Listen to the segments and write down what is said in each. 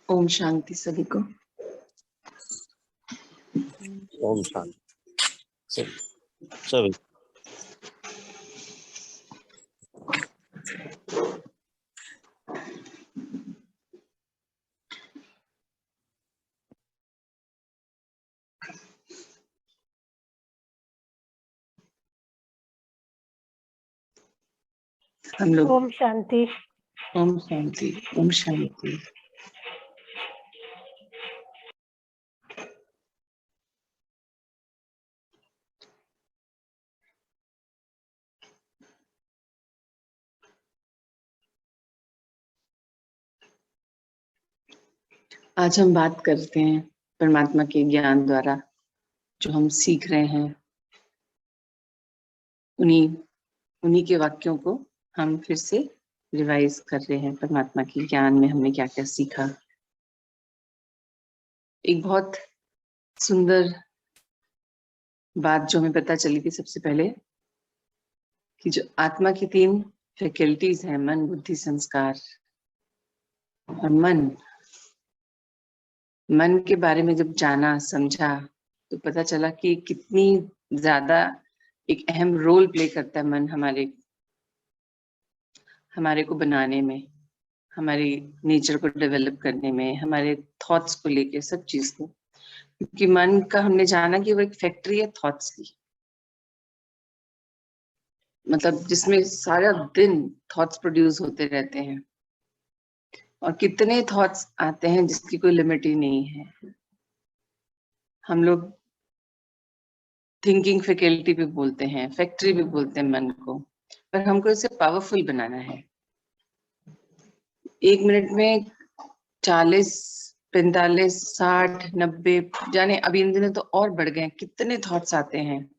ओम शांति सभी को। ओम शांति सभी। हम लोग ओम शांति। ओम शांति, ओम शांति। आज हम बात करते हैं परमात्मा के ज्ञान द्वारा जो हम सीख रहे हैं, उन्हीं के वाक्यों को हम फिर से रिवाइज कर रहे हैं। परमात्मा के ज्ञान में हमने क्या क्या सीखा। एक बहुत सुंदर बात जो हमें पता चली थी सबसे पहले कि जो आत्मा की 3 फैकल्टीज हैं, मन, बुद्धि, संस्कार। और मन के बारे में जब जाना समझा तो पता चला कि कितनी ज्यादा एक अहम रोल प्ले करता है मन हमारे को बनाने में, हमारी नेचर को डेवलप करने में, हमारे थॉट्स को लेके सब चीज को। क्योंकि मन का हमने जाना कि वो एक फैक्ट्री है थॉट्स की, मतलब जिसमें सारा दिन थॉट्स प्रोड्यूस होते रहते हैं और कितने थॉट्स आते हैं जिसकी कोई लिमिट ही नहीं है। हम लोग थिंकिंग फैकल्टी भी बोलते हैं, फैक्ट्री भी बोलते हैं मन को, पर हमको इसे पावरफुल बनाना है। 1 मिनट में 40, 45, 60, 90 जाने अभी इन दिनों तो और बढ़ गए, कितने थॉट्स आते हैं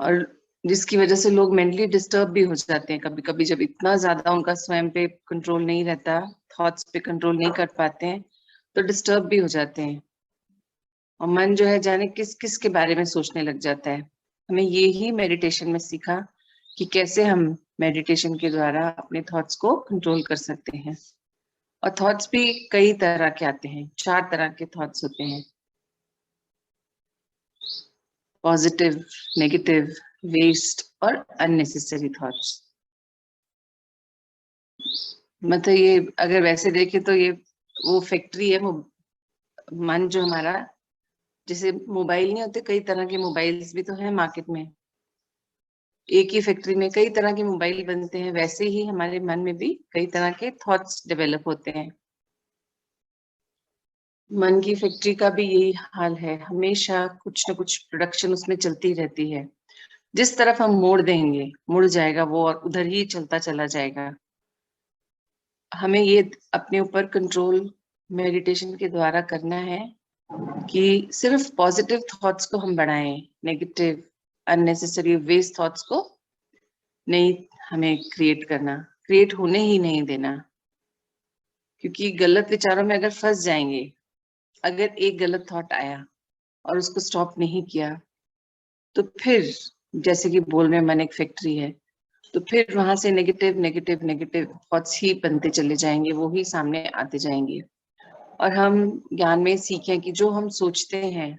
और जिसकी वजह से लोग मेंटली डिस्टर्ब भी हो जाते हैं। कभी कभी जब इतना ज्यादा उनका स्वयं पे कंट्रोल नहीं रहता, थॉट्स पे कंट्रोल नहीं कर पाते हैं, तो डिस्टर्ब भी हो जाते हैं और मन जो है जाने किस किस के बारे में सोचने लग जाता है। हमें ये ही मेडिटेशन में सीखा कि कैसे हम मेडिटेशन के द्वारा अपने थॉट्स को कंट्रोल कर सकते हैं। और थॉट्स भी कई तरह के आते हैं, 4 तरह के थॉट्स होते हैं: पॉजिटिव, नेगेटिव, वेस्ट और अननेसेसरी थॉट्स। मतलब ये अगर वैसे देखें तो ये वो फैक्ट्री है, वो मन जो हमारा, जैसे मोबाइल नहीं होते, कई तरह के मोबाइल्स भी तो है मार्केट में, एक ही फैक्ट्री में कई तरह के मोबाइल बनते हैं, वैसे ही हमारे मन में भी कई तरह के थॉट्स डेवलप होते हैं। मन की फैक्ट्री का भी यही हाल है, हमेशा कुछ ना कुछ प्रोडक्शन उसमें चलती रहती है। जिस तरफ हम मोड़ देंगे मुड़ जाएगा वो और उधर ही चलता चला जाएगा। हमें ये अपने ऊपर कंट्रोल मेडिटेशन के द्वारा करना है कि सिर्फ पॉजिटिव थॉट्स को हम बढ़ाएं, नेगेटिव अननेसेसरी वेस्ट थॉट्स को नहीं हमें क्रिएट होने ही नहीं देना। क्योंकि गलत विचारों में अगर फंस जाएंगे, अगर एक गलत थॉट आया और उसको स्टॉप नहीं किया तो फिर जैसे कि बोल रहे मन एक फैक्ट्री है, तो फिर वहां से नेगेटिव नेगेटिव नेगेटिव थॉट्स ही बनते चले जाएंगे, वो ही सामने आते जाएंगे। और हम ज्ञान में सीखें कि जो हम सोचते हैं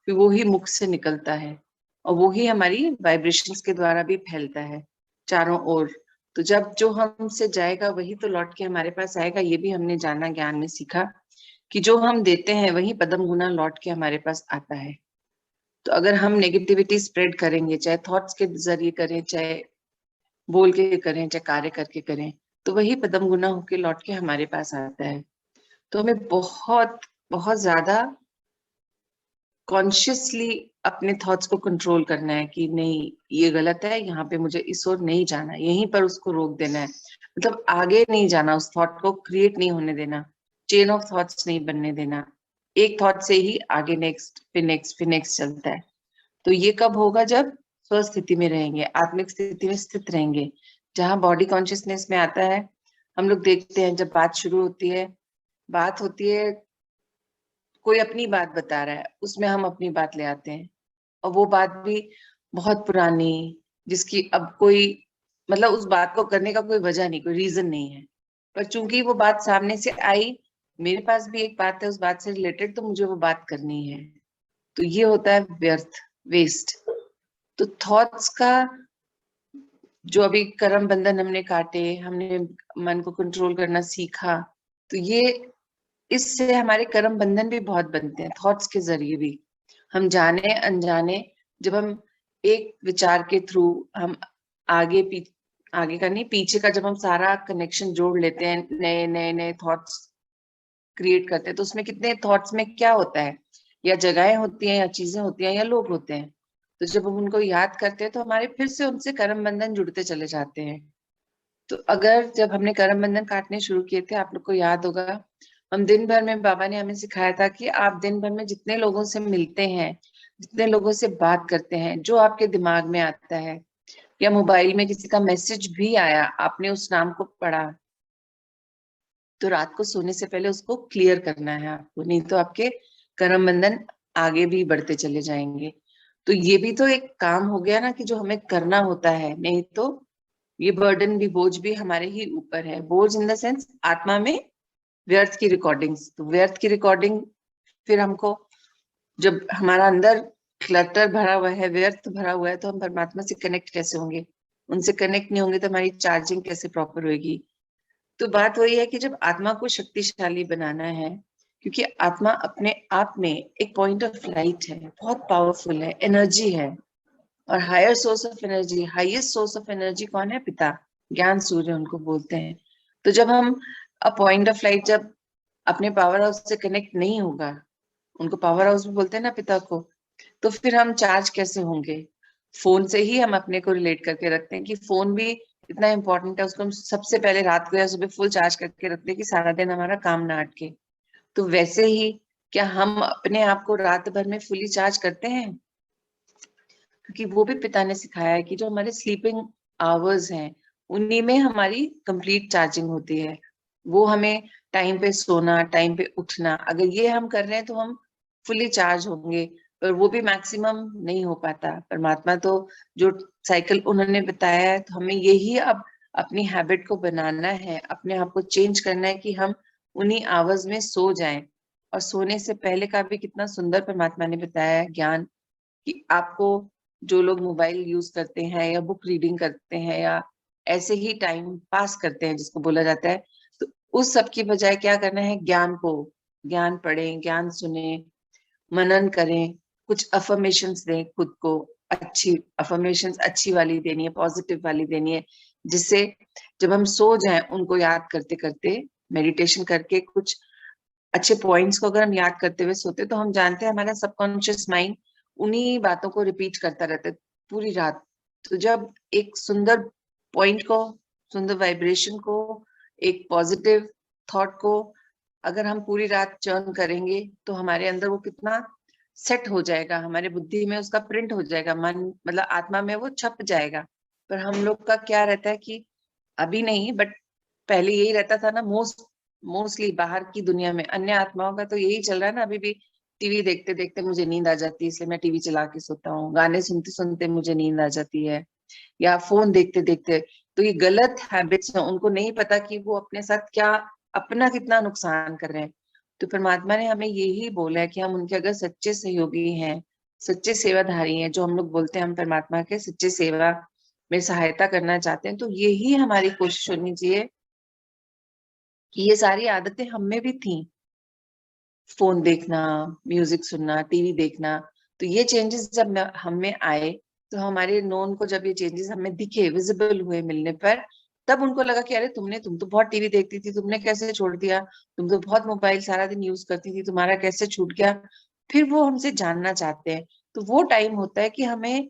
फिर वो ही मुख से निकलता है और वो ही हमारी वाइब्रेशंस के द्वारा भी फैलता है चारों ओर। तो जब जो हमसे जाएगा वही तो लौट के हमारे पास आएगा। ये भी हमने जाना, ज्ञान में सीखा कि जो हम देते हैं वही पदम गुना लौट के हमारे पास आता है। तो अगर हम नेगेटिविटी स्प्रेड करेंगे, चाहे थॉट्स के जरिए करें, चाहे बोल के करें, चाहे कार्य करके करें, तो वही पदम गुना होके लौट के हमारे पास आता है। तो हमें बहुत बहुत ज्यादा कॉन्शियसली अपने थॉट्स को कंट्रोल करना है कि नहीं ये गलत है, यहाँ पे मुझे इस ओर नहीं जाना, यहीं पर उसको रोक देना है। मतलब आगे नहीं जाना, उस थॉट को क्रिएट नहीं होने देना, चेन ऑफ थॉट्स नहीं बनने देना। एक थॉट से ही आगे नेक्स्ट फिर नेक्स्ट फिर नेक्स्ट चलता है। तो ये कब होगा? जब स्वस्थिति में रहेंगे, आत्मिक स्थिति में स्थित रहेंगे, जहाँ बॉडी कॉन्शियसनेस में आता है। हम लोग देखते हैं जब बात शुरू होती है, बात होती है, कोई अपनी बात बता रहा है, उसमें हम अपनी बात ले आते हैं और वो बात भी बहुत पुरानी, जिसकी अब कोई मतलब उस बात को करने का कोई वजह नहीं, कोई रीजन नहीं है, पर चूंकि वो बात सामने से आई, मेरे पास भी एक बात है, उस बात से रिलेटेड तो मुझे वो बात करनी है। तो ये होता है व्यर्थ, वेस्ट। तो थॉट्स का जो अभी कर्म बंधन हमने काटे, हमने मन को कंट्रोल करना सीखा, तो ये इससे हमारे कर्म बंधन भी बहुत बनते हैं थॉट्स के जरिए भी। हम जाने अनजाने जब हम एक विचार के थ्रू हम आगे आगे का नहीं, पीछे का जब हम सारा कनेक्शन जोड़ लेते हैं, नए नए नए थॉट्स क्रिएट करते हैं, तो उसमें कितने थॉट्स में क्या होता है, या जगहें होती हैं, या चीजें होती हैं, या लोग होते हैं। तो जब हम उनको याद करते हैं तो हमारे फिर से उनसे कर्म बंधन जुड़ते चले जाते हैं। तो अगर जब हमने कर्म बंधन काटने शुरू किए थे, आप लोग को याद होगा, हम दिन भर में, बाबा ने हमें सिखाया था कि आप दिन भर में जितने लोगों से मिलते हैं, जितने लोगों से बात करते हैं, जो आपके दिमाग में आता है, या मोबाइल में किसी का मैसेज भी आया, आपने उस नाम को पढ़ा, तो रात को सोने से पहले उसको क्लियर करना है आपको, नहीं तो आपके कर्म बंधन आगे भी बढ़ते चले जाएंगे। तो ये भी तो एक काम हो गया ना कि जो हमें करना होता है, नहीं तो ये बर्डन भी, बोझ भी हमारे ही ऊपर है। बोझ इन द सेंस आत्मा में व्यर्थ की रिकॉर्डिंग्स। तो व्यर्थ की रिकॉर्डिंग फिर हमको, जब हमारा अंदर क्लटर भरा हुआ है, व्यर्थ भरा हुआ है, तो हम परमात्मा से कनेक्ट कैसे होंगे? उनसे कनेक्ट नहीं होंगे तो हमारी चार्जिंग कैसे प्रॉपर होगी? तो बात वही है कि जब आत्मा को शक्तिशाली बनाना है, क्योंकि आत्मा अपने आप में एक पॉइंट ऑफ लाइट है, बहुत पावरफुल है, एनर्जी है, और higher source of energy, highest source of energy कौन है? पिता, ज्ञान सूर्य उनको बोलते हैं। तो जब हम अ पॉइंट ऑफ लाइट जब अपने पावर हाउस से कनेक्ट नहीं होगा, उनको पावर हाउस भी बोलते हैं ना पिता को, तो फिर हम चार्ज कैसे होंगे? फोन से ही हम अपने को रिलेट करके रखते हैं कि फोन भी इतना इंपॉर्टेंट है, उसको हम सबसे पहले रात को या सुबह फुल चार्ज करके रखते हैं कि सारा दिन हमारा काम ना अटके। तो वैसे ही क्या हम अपने आप को रात भर में फुली चार्ज करते हैं? क्योंकि वो भी पिता ने सिखाया है कि जो हमारे स्लीपिंग आवर्स हैं, उन्हीं में हमारी कंप्लीट चार्जिंग होती है। वो हमें टाइम पे सोना, टाइम पे उठना, अगर ये हम कर रहे हैं तो हम फुली चार्ज होंगे। पर वो भी मैक्सिमम नहीं हो पाता। परमात्मा तो जो साइकिल उन्होंने बताया है, तो हमें यही अब अपनी हैबिट को बनाना है, अपने आप को चेंज करना है कि हम उन्हीं आवर्स में सो जाएं। और सोने से पहले का भी कितना सुंदर परमात्मा ने बताया है ज्ञान, कि आपको, जो लोग मोबाइल यूज करते हैं या बुक रीडिंग करते हैं या ऐसे ही टाइम पास करते हैं जिसको बोला जाता है, तो उस सब की बजाय क्या करना है? ज्ञान पढ़ें, ज्ञान सुने, मनन करें, कुछ अफर्मेशंस दें खुद को, अच्छी अफर्मेशंस, अच्छी वाली देनी है, पॉजिटिव वाली देनी है, जिससे जब हम सो जाएं उनको याद करते करते, मेडिटेशन करके कुछ अच्छे पॉइंट्स को अगर हम याद करते हुए सोते, तो हम जानते हैं हमारा सबकॉन्शियस माइंड उन्हीं बातों को रिपीट करता रहता है पूरी रात। तो जब एक सुंदर पॉइंट को, सुंदर वाइब्रेशन को, एक पॉजिटिव थॉट को अगर हम पूरी रात चर्न करेंगे, तो हमारे अंदर वो कितना सेट हो जाएगा, हमारे बुद्धि में उसका प्रिंट हो जाएगा, मन मतलब आत्मा में वो छप जाएगा। पर हम लोग का क्या रहता है कि अभी नहीं, बट पहले यही रहता था ना, मोस्टली बाहर की दुनिया में अन्य आत्माओं का तो यही चल रहा है ना अभी भी। टीवी देखते देखते मुझे नींद आ जाती है, इसलिए मैं टीवी चला के सोता हूँ, गाने सुनते सुनते मुझे नींद आ जाती है, या फोन देखते देखते। तो ये गलत हैबिट्स हैं, उनको नहीं पता कि वो अपने साथ क्या, अपना कितना नुकसान कर रहे हैं। तो परमात्मा ने हमें यही बोला है कि हम उनके अगर सच्चे सहयोगी हैं, सच्चे सेवाधारी हैं, जो हम लोग बोलते हैं हम परमात्मा के सच्चे सेवा में सहायता करना चाहते हैं, तो यही हमारी कोशिश होनी चाहिए कि ये सारी आदतें हम में भी थी, फोन देखना, म्यूजिक सुनना, टीवी देखना। तो ये चेंजेस जब हम में आए, तो हमारे नोन को जब ये चेंजेस हमें दिखे, विजिबल हुए मिलने पर, तब उनको लगा कि अरे तुम तो बहुत टीवी देखती थी, तुमने कैसे छोड़ दिया? तुम तो बहुत मोबाइल सारा दिन यूज करती थी, तुम्हारा कैसे छूट गया? फिर वो हमसे जानना चाहते हैं। तो वो टाइम होता है कि हमें,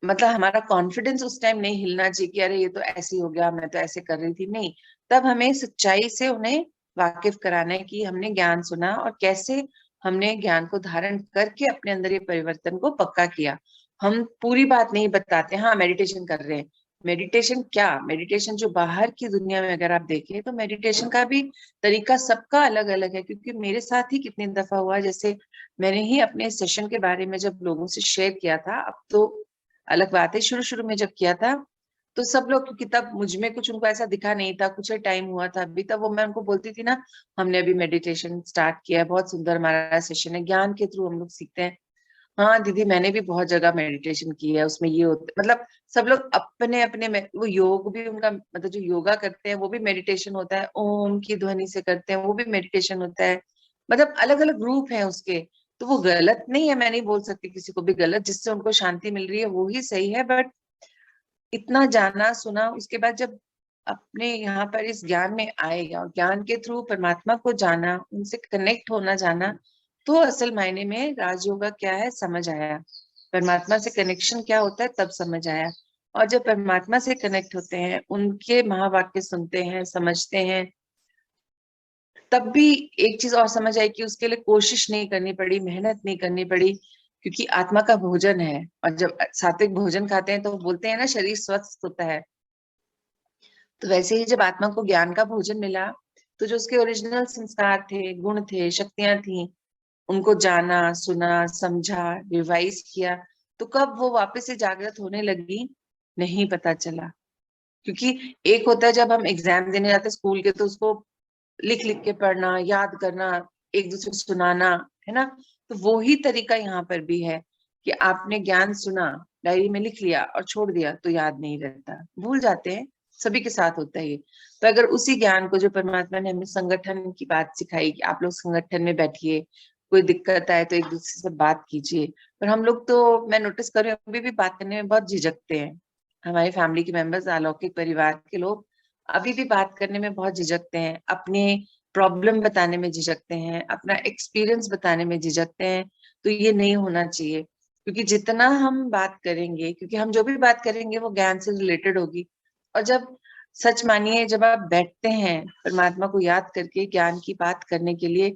मतलब हमारा कॉन्फिडेंस उस टाइम नहीं हिलना चाहिए कि अरे ये तो ऐसे ही हो गया, मैं तो ऐसे कर रही थी, नहीं। तब हमें सच्चाई से उन्हें वाकिफ कराना है कि हमने ज्ञान सुना और कैसे हमने ज्ञान को धारण करके अपने अंदर ये परिवर्तन को पक्का किया। हम पूरी बात नहीं बताते, हाँ मेडिटेशन कर रहे हैं। मेडिटेशन क्या, मेडिटेशन जो बाहर की दुनिया में अगर आप देखें, तो मेडिटेशन का भी तरीका सबका अलग अलग है। क्योंकि मेरे साथ ही कितनी दफा हुआ, जैसे मैंने ही अपने सेशन के बारे में जब लोगों से शेयर किया था, अब तो अलग बात है, शुरू शुरू में जब किया था, तो सब लोग, क्योंकि तब मुझ में कुछ उनको ऐसा दिखा नहीं था, कुछ टाइम हुआ था अभी, तब वो मैं उनको बोलती थी ना, हमने अभी मेडिटेशन स्टार्ट किया है, बहुत सुंदर हमारा सेशन है, ज्ञान के थ्रू हम लोग सीखते हैं। हाँ दीदी, मैंने भी बहुत जगह मेडिटेशन की है, उसमें ये होता, मतलब सब लोग अपने अपने में, वो योग भी उनका, मतलब जो योगा करते हैं वो भी मेडिटेशन होता है, ओम की ध्वनि से करते हैं वो भी मेडिटेशन होता है, मतलब अलग अलग रूप है उसके। तो वो गलत नहीं है, मैं नहीं बोल सकती किसी को भी गलत, जिससे उनको शांति मिल रही है वो ही सही है। बट इतना जाना सुना, उसके बाद जब अपने यहाँ पर इस ज्ञान में आएगा और ज्ञान के थ्रू परमात्मा को जाना, उनसे कनेक्ट होना जाना, तो असल मायने में राजयोगा क्या है समझ आया, परमात्मा से कनेक्शन क्या होता है तब समझ आया। और जब परमात्मा से कनेक्ट होते हैं, उनके महावाक्य सुनते हैं, समझते हैं, तब भी एक चीज और समझ आई कि उसके लिए कोशिश नहीं करनी पड़ी, मेहनत नहीं करनी पड़ी, क्योंकि आत्मा का भोजन है। और जब सात्विक भोजन खाते हैं तो बोलते हैं ना, शरीर स्वस्थ होता है। तो वैसे ही जब आत्मा को ज्ञान का भोजन मिला, तो जो उसके ओरिजिनल संस्कार थे, गुण थे, शक्तियां थी, उनको जाना, सुना, समझा, रिवाइज किया, तो कब वो वापस से जागृत होने लगी नहीं पता चला। क्योंकि एक होता है जब हम एग्जाम देने जाते हैं स्कूल के, तो उसको लिख लिख के पढ़ना, याद करना, एक दूसरे को सुनाना, है ना। तो वो ही तरीका यहाँ पर भी है कि आपने ज्ञान सुना, डायरी में लिख लिया और छोड़ दिया, तो याद नहीं रहता, भूल जाते हैं, सभी के साथ होता है ये। तो अगर उसी ज्ञान को, जो परमात्मा ने हमें संगठन की बात सिखाई कि आप लोग संगठन में बैठिए, कोई दिक्कत आए तो एक दूसरे से बात कीजिए, पर हम लोग तो, मैं नोटिस कर रही हूँ, अभी भी बात करने में बहुत झिझकते हैं। हमारी फैमिली के मेंबर्स, अलौकिक परिवार के लोग अभी भी बात करने में बहुत झिझकते हैं, अपने प्रॉब्लम बताने में झिझकते हैं, अपना एक्सपीरियंस बताने में झिझकते हैं। तो ये नहीं होना चाहिए, क्योंकि जितना हम बात करेंगे, क्योंकि हम जो भी बात करेंगे वो ज्ञान से रिलेटेड होगी। और जब, सच मानिए, जब आप बैठते हैं परमात्मा को याद करके ज्ञान की बात करने के लिए,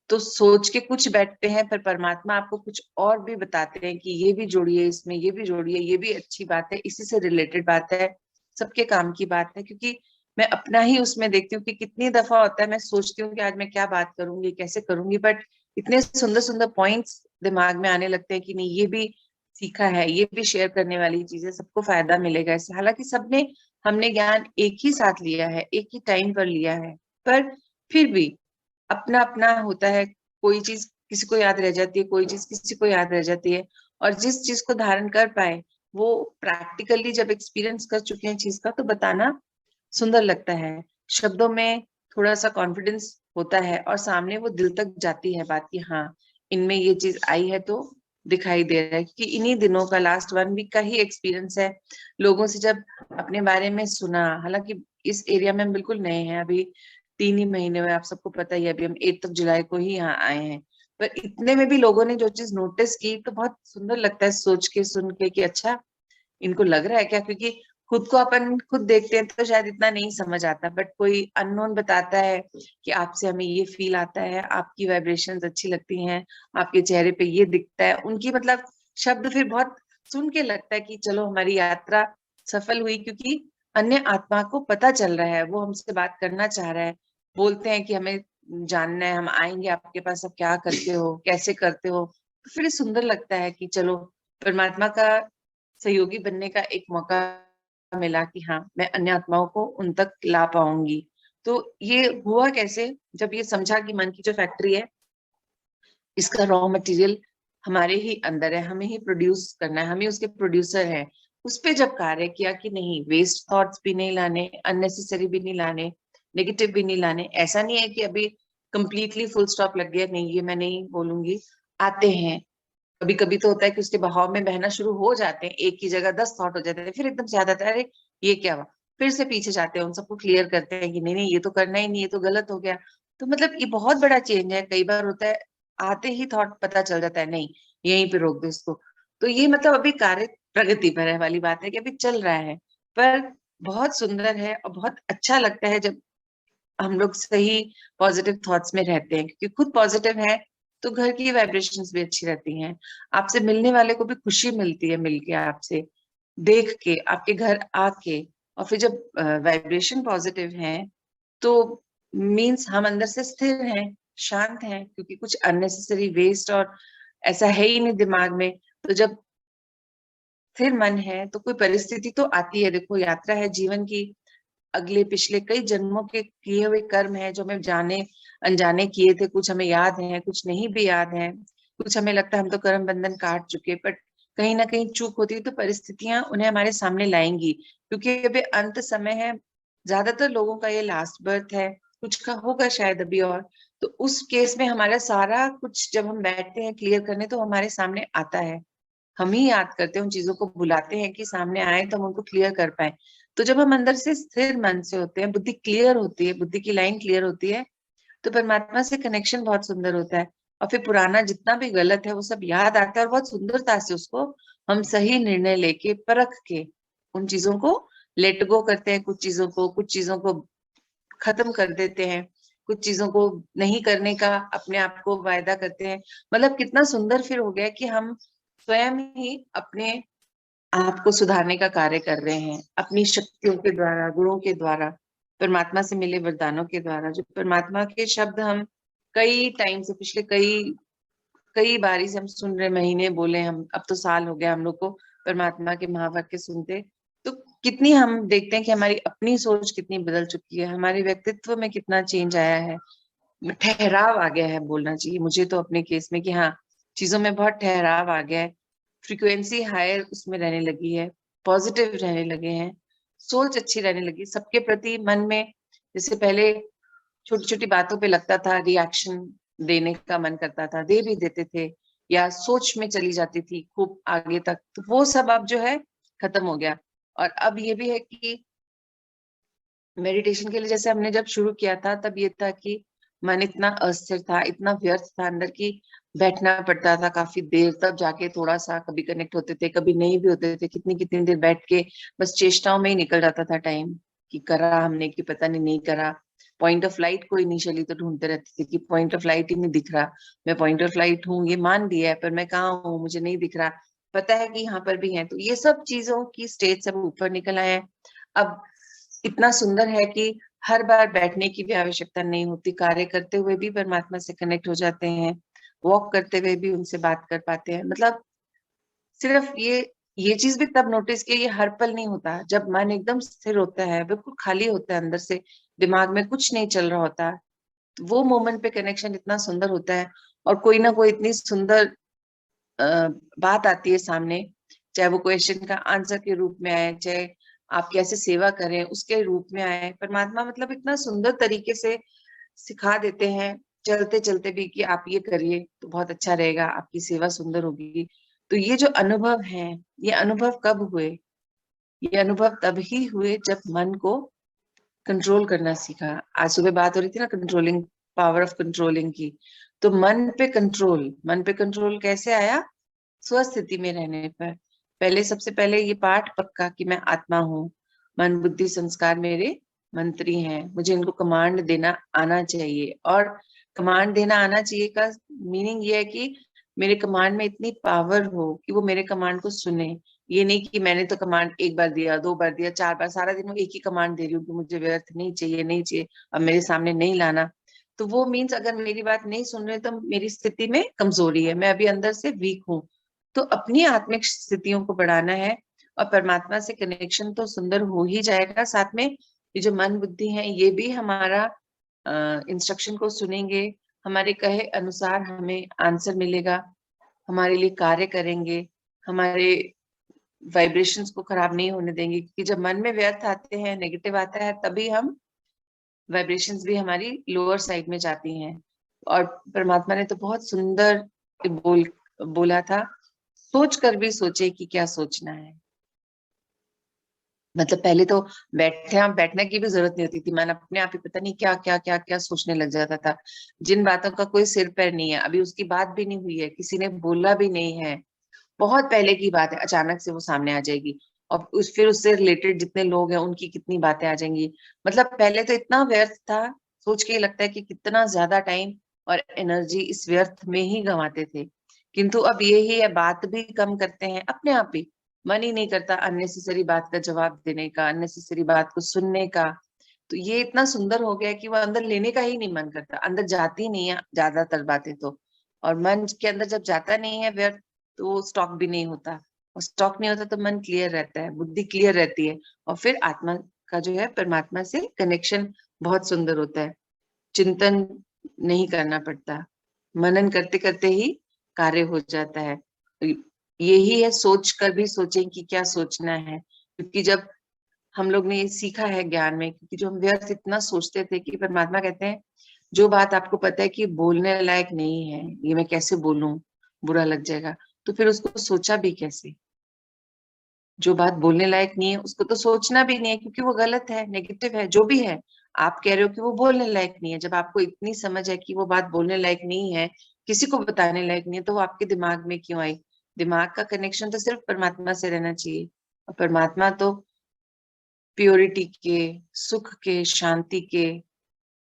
तो सोच के कुछ बैठते हैं, पर परमात्मा आपको कुछ और भी बताते हैं कि ये भी जोड़िए इसमें, ये भी जोड़िए, ये भी अच्छी बात है, इसी से रिलेटेड बात है, सबके काम की बात है। क्योंकि मैं अपना ही उसमें देखती हूँ कि कितनी दफा होता है, मैं सोचती हूँ कि आज मैं क्या बात करूंगी, कैसे करूंगी, बट इतने सुंदर सुंदर पॉइंट्स दिमाग में आने लगते हैं कि नहीं, ये भी सीखा है, ये भी शेयर करने वाली चीज है, सबको फायदा मिलेगा इससे। हालांकि सबने, हमने ज्ञान एक ही साथ लिया है, एक ही टाइम पर लिया है, पर फिर भी अपना अपना होता है। कोई चीज किसी को याद रह जाती है, कोई चीज किसी को याद रह जाती है। और जिस चीज को धारण कर पाए, वो प्रैक्टिकली जब एक्सपीरियंस कर चुके हैं चीज का, तो बताना सुंदर लगता है। शब्दों में थोड़ा सा कॉन्फिडेंस होता है, और सामने वो दिल तक जाती है बात, कि हाँ, इनमें ये चीज आई है तो दिखाई दे रहा है। क्योंकि इन्हीं दिनों का, लास्ट 1 वीक का ही एक्सपीरियंस है। लोगों से जब अपने बारे में सुना, हालांकि इस एरिया में हम बिल्कुल नए हैं, अभी 3 ही महीने हुए, आप सबको पता ही है, अभी हम 8 जुलाई को ही यहाँ आए हैं। पर इतने में भी लोगों ने जो चीज नोटिस की, तो बहुत सुंदर लगता है सोच के, सुन के, कि अच्छा, इनको लग रहा है क्या। क्योंकि खुद को अपन खुद देखते हैं तो शायद इतना नहीं समझ आता, बट कोई अननोन बताता है कि आपसे हमें ये फील आता है, आपकी वाइब्रेशंस अच्छी लगती हैं, आपके चेहरे पे ये दिखता है, उनकी मतलब शब्द फिर बहुत सुन के लगता है कि चलो हमारी यात्रा सफल हुई। क्योंकि अन्य आत्मा को पता चल रहा है, वो हमसे बात करना चाह रहा है, बोलते हैं कि हमें जानना है, हम आएंगे आपके पास, आप क्या करते हो, कैसे करते हो। तो फिर सुंदर लगता है कि चलो, परमात्मा का सहयोगी बनने का एक मौका मिला, कि हाँ, मैं अन्य आत्माओं को उन तक ला पाऊंगी। तो ये हुआ कैसे, जब ये समझा कि मन की जो फैक्ट्री है, इसका रॉ मटेरियल हमारे ही अंदर है, हमें ही प्रोड्यूस करना है, हम ही उसके प्रोड्यूसर हैं। उस पे जब कार्य किया कि नहीं, वेस्ट थॉट्स भी नहीं लाने, अननेसेसरी भी नहीं लाने, नेगेटिव भी नहीं लाने। ऐसा नहीं है कि अभी कंप्लीटली फुल स्टॉप लग गया, नहीं, ये मैं नहीं बोलूंगी। आते हैं, कभी कभी तो होता है कि उसके बहाव में बहना शुरू हो जाते हैं, एक की जगह 10 थॉट हो जाते हैं, फिर एकदम से याद आता है, अरे ये क्या हुआ, फिर से पीछे जाते हैं, उन सबको क्लियर करते हैं कि नहीं नहीं, ये तो करना ही नहीं, ये तो गलत हो गया। तो मतलब ये बहुत बड़ा चेंज है। कई बार होता है, आते ही थॉट पता चल जाता है, नहीं, यहीं पे रोक दो इसको। तो ये मतलब अभी कार्य प्रगति पर है वाली बात है, कि अभी चल रहा है। पर बहुत सुंदर है, और बहुत अच्छा लगता है जब हम लोग सही पॉजिटिव थॉट्स में रहते हैं। क्योंकि खुद पॉजिटिव है तो घर की वाइब्रेशंस भी अच्छी रहती हैं, आपसे मिलने वाले को भी खुशी मिलती है मिलके, आपसे देख के, आपके घर आके। और फिर जब वाइब्रेशन पॉजिटिव है, तो मीन्स हम अंदर से स्थिर हैं, शांत हैं, क्योंकि कुछ अननेसेसरी वेस्ट और ऐसा है ही नहीं दिमाग में। तो जब स्थिर मन है तो कोई परिस्थिति तो आती है। देखो, यात्रा है जीवन की, अगले पिछले कई जन्मों के किए हुए कर्म है जो हमें जाने अनजाने किए थे, कुछ हमें याद है, कुछ नहीं भी याद है, कुछ हमें लगता है हम तो कर्म बंधन काट चुके, बट कहीं ना कहीं चूक होती है तो परिस्थितियां उन्हें हमारे सामने लाएंगी, क्योंकि अभी अंत समय है। ज्यादातर लोगों का ये लास्ट बर्थ है, कुछ का होगा शायद अभी और। तो उस केस में हमारा सारा कुछ जब हम बैठते हैं क्लियर करने तो हमारे सामने आता है, हम ही याद करते हैं, उन चीजों को भुलाते हैं कि सामने आए तो हम उनको क्लियर कर पाए। तो जब हम अंदर से स्थिर मन से होते हैं, बुद्धि क्लियर होती है, बुद्धि की लाइन क्लियर होती है, तो परमात्मा से कनेक्शन बहुत सुंदर होता है। और फिर पुराना जितना भी गलत है वो सब याद आता है और बहुत सुंदरता से उसको हम सही निर्णय लेके परख के उन चीजों को लेट गो करते हैं, कुछ चीजों को खत्म कर देते हैं, कुछ चीजों को नहीं करने का अपने आप को वायदा करते हैं। मतलब कितना सुंदर फिर हो गया कि हम स्वयं ही अपने आप को सुधारने का कार्य कर रहे हैं, अपनी शक्तियों के द्वारा, गुणों के द्वारा, परमात्मा से मिले वरदानों के द्वारा। जो परमात्मा के शब्द हम कई टाइम से, पिछले कई कई बारी से हम सुन रहे, महीने बोले हम, अब तो साल हो गया हम लोग को परमात्मा के महावाक्य सुनते। तो कितनी हम देखते हैं कि हमारी अपनी सोच कितनी बदल चुकी है, हमारे व्यक्तित्व में कितना चेंज आया है, ठहराव आ गया है बोलना चाहिए मुझे तो अपने केस में, कि हाँ चीजों में बहुत ठहराव आ गया है, फ्रीक्वेंसी हायर उसमें रहने लगी है, पॉजिटिव रहने लगे हैं, सोच अच्छी रहने लगी सबके प्रति। मन में जैसे पहले छोटी छोटी बातों पे लगता था रिएक्शन देने का मन करता था, दे भी देते थे, या सोच में चली जाती थी खूब आगे तक, तो वो सब अब जो है खत्म हो गया। और अब ये भी है कि मेडिटेशन के लिए जैसे हमने जब शुरू किया था तब ये था कि मन इतना अस्थिर था, इतना व्यर्थ था अंदर की, बैठना पड़ता था काफी देर, तब जाके थोड़ा सा कभी कनेक्ट होते थे, कभी नहीं भी होते थे, कितनी कितनी देर बैठ के बस चेष्टाओं में ही निकल जाता था टाइम, कि करा हमने कि पता नहीं करा। पॉइंट ऑफ लाइट को इनिशियली तो ढूंढते रहते थे कि पॉइंट ऑफ लाइट ही नहीं दिख रहा, मैं पॉइंट ऑफ लाइट हूँ ये मान लिया है, पर मैं कहाँ हूँ मुझे नहीं दिख रहा, पता है कि यहाँ पर भी है। तो ये सब चीजों की स्टेज सब ऊपर निकल आए हैं। अब इतना सुंदर है कि हर बार बैठने की भी आवश्यकता नहीं होती, कार्य करते हुए भी परमात्मा से कनेक्ट हो जाते हैं, वॉक करते हुए भी उनसे बात कर पाते हैं। मतलब सिर्फ ये चीज भी तब नोटिस की, ये हर पल नहीं होता, जब मन एकदम स्थिर होता है, बिल्कुल खाली होता है अंदर से, दिमाग में कुछ नहीं चल रहा होता, तो वो मोमेंट पे कनेक्शन इतना सुंदर होता है। और कोई ना कोई इतनी सुंदर बात आती है सामने, चाहे वो क्वेश्चन का आंसर के रूप में आए, चाहे आप कैसे सेवा करें उसके रूप में आए, परमात्मा मतलब इतना सुंदर तरीके से सिखा देते हैं चलते चलते भी, कि आप ये करिए तो बहुत अच्छा रहेगा, आपकी सेवा सुंदर होगी। तो ये जो अनुभव है, ये अनुभव कब हुए? ये अनुभव तब ही हुए जब मन को कंट्रोल करना सीखा। आज सुबह बात हो रही थी ना कंट्रोलिंग, पावर ऑफ कंट्रोलिंग की। तो मन पे कंट्रोल कैसे आया? स्वस्थिति में रहने पर। पहले सबसे पहले ये पाठ पक्का कि मैं आत्मा हूँ, मन बुद्धि संस्कार मेरे मंत्री हैं, मुझे इनको कमांड देना आना चाहिए। और कमांड देना आना चाहिए का मीनिंग ये है कि मेरे कमांड में इतनी पावर हो कि वो मेरे कमांड को सुने। ये नहीं कि मैंने तो कमांड एक बार दिया, दो बार दिया, चार बार, सारा दिन वो एक ही कमांड दे रही हूँ कि मुझे व्यर्थ नहीं चाहिए, नहीं चाहिए, अब मेरे सामने नहीं लाना। तो वो मीन्स अगर मेरी बात नहीं सुन रहे तो मेरी स्थिति में कमजोरी है, मैं अभी अंदर से वीक हूँ। तो अपनी आत्मिक स्थितियों को बढ़ाना है, और परमात्मा से कनेक्शन तो सुंदर हो ही जाएगा। साथ में ये जो मन बुद्धि है ये भी हमारा इंस्ट्रक्शन को सुनेंगे, हमारे कहे अनुसार हमें आंसर मिलेगा, हमारे लिए कार्य करेंगे, हमारे वाइब्रेशंस को खराब नहीं होने देंगे। क्योंकि जब मन में व्यर्थ आते हैं, नेगेटिव आता है, तभी हम वाइब्रेशंस भी हमारी लोअर साइड में जाती हैं। और परमात्मा ने तो बहुत सुंदर बोला था, सोच कर भी सोचे कि क्या सोचना है। मतलब पहले तो बैठने की भी जरूरत नहीं होती थी, मन अपने आप ही पता नहीं क्या क्या क्या क्या सोचने लग जाता था, जिन बातों का कोई सिर पैर नहीं है, अभी उसकी बात भी नहीं हुई है, किसी ने बोला भी नहीं है, बहुत पहले की बात है, अचानक से वो सामने आ जाएगी। और फिर उससे रिलेटेड जितने लोग हैं उनकी कितनी बातें आ जाएंगी। मतलब पहले तो इतना व्यर्थ था, सोच के लगता है कि कितना ज्यादा टाइम और एनर्जी इस व्यर्थ में ही गंवाते थे। किंतु अब ये ही है, बात भी कम करते हैं अपने आप ही, मन ही नहीं करता अननेसेसरी बात का जवाब देने का, अननेसेसरी बात को सुनने का। तो ये इतना सुंदर हो गया कि वो अंदर लेने का ही नहीं मन करता, अंदर जाती नहीं है ज्यादातर बातें तो। और मन के अंदर जब जाता नहीं है व्यर्थ, तो स्टॉक भी नहीं होता। और स्टॉक नहीं होता तो मन क्लियर रहता है, बुद्धि क्लियर रहती है, और फिर आत्मा का जो है परमात्मा से कनेक्शन बहुत सुंदर होता है। चिंतन नहीं करना पड़ता, मनन करते करते ही कार्य हो जाता है। यही है, सोच कर भी सोचें कि क्या सोचना है, क्योंकि जब हम लोग ने ये सीखा है ज्ञान में, क्योंकि जो हम व्यर्थ इतना सोचते थे कि परमात्मा कहते हैं जो बात आपको पता है कि बोलने लायक नहीं है, ये मैं कैसे बोलूं, बुरा लग जाएगा, तो फिर उसको सोचा भी कैसे। जो बात बोलने लायक नहीं है उसको तो सोचना भी नहीं है, क्योंकि वो गलत है, नेगेटिव है, जो भी है। आप कह रहे हो कि वो बोलने लायक नहीं है, जब आपको इतनी समझ है कि वो बात बोलने लायक नहीं है, किसी को बताने लायक नहीं है, तो वो आपके दिमाग में क्यों आई? दिमाग का कनेक्शन तो सिर्फ परमात्मा से रहना चाहिए, और परमात्मा तो प्योरिटी के, सुख के, शांति के,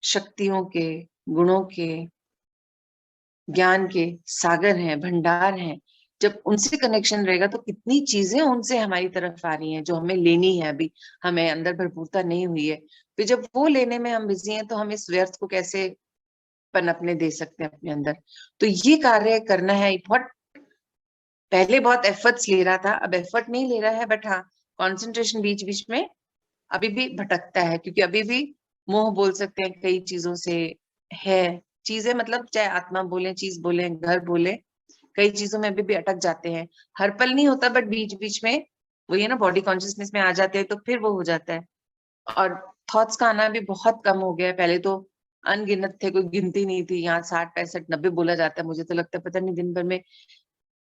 शक्तियों के, गुणों के, ज्ञान के सागर हैं, भंडार हैं। जब उनसे कनेक्शन रहेगा तो कितनी चीजें उनसे हमारी तरफ आ रही हैं जो हमें लेनी है, अभी हमें अंदर भरपूरता नहीं हुई है। फिर जब वो लेने में हम बिजी हैं तो हम इस व्यर्थ को कैसे पनपने दे सकते हैं अपने अंदर? तो ये कार्य करना है बहुत। पहले बहुत एफर्ट्स ले रहा था, अब एफर्ट नहीं ले रहा है, बट हाँ, कॉन्सेंट्रेशन बीच बीच में अभी भी भटकता है, क्योंकि अभी भी मोह बोल सकते हैं कई चीजों से है। चीजें मतलब चाहे आत्मा बोले, चीज बोले, घर बोले, कई चीजों में अभी भी अटक जाते हैं। हर पल नहीं होता, बट बीच बीच में वो ये ना बॉडी कॉन्शियसनेस में आ जाते हैं तो फिर वो हो जाता है। और थॉट्स का आना भी बहुत कम हो गया है। पहले तो अनगिनत थे, कोई गिनती नहीं थी, यहाँ 60 65 90 बोला जाता है। मुझे तो लगता है पता नहीं दिन भर में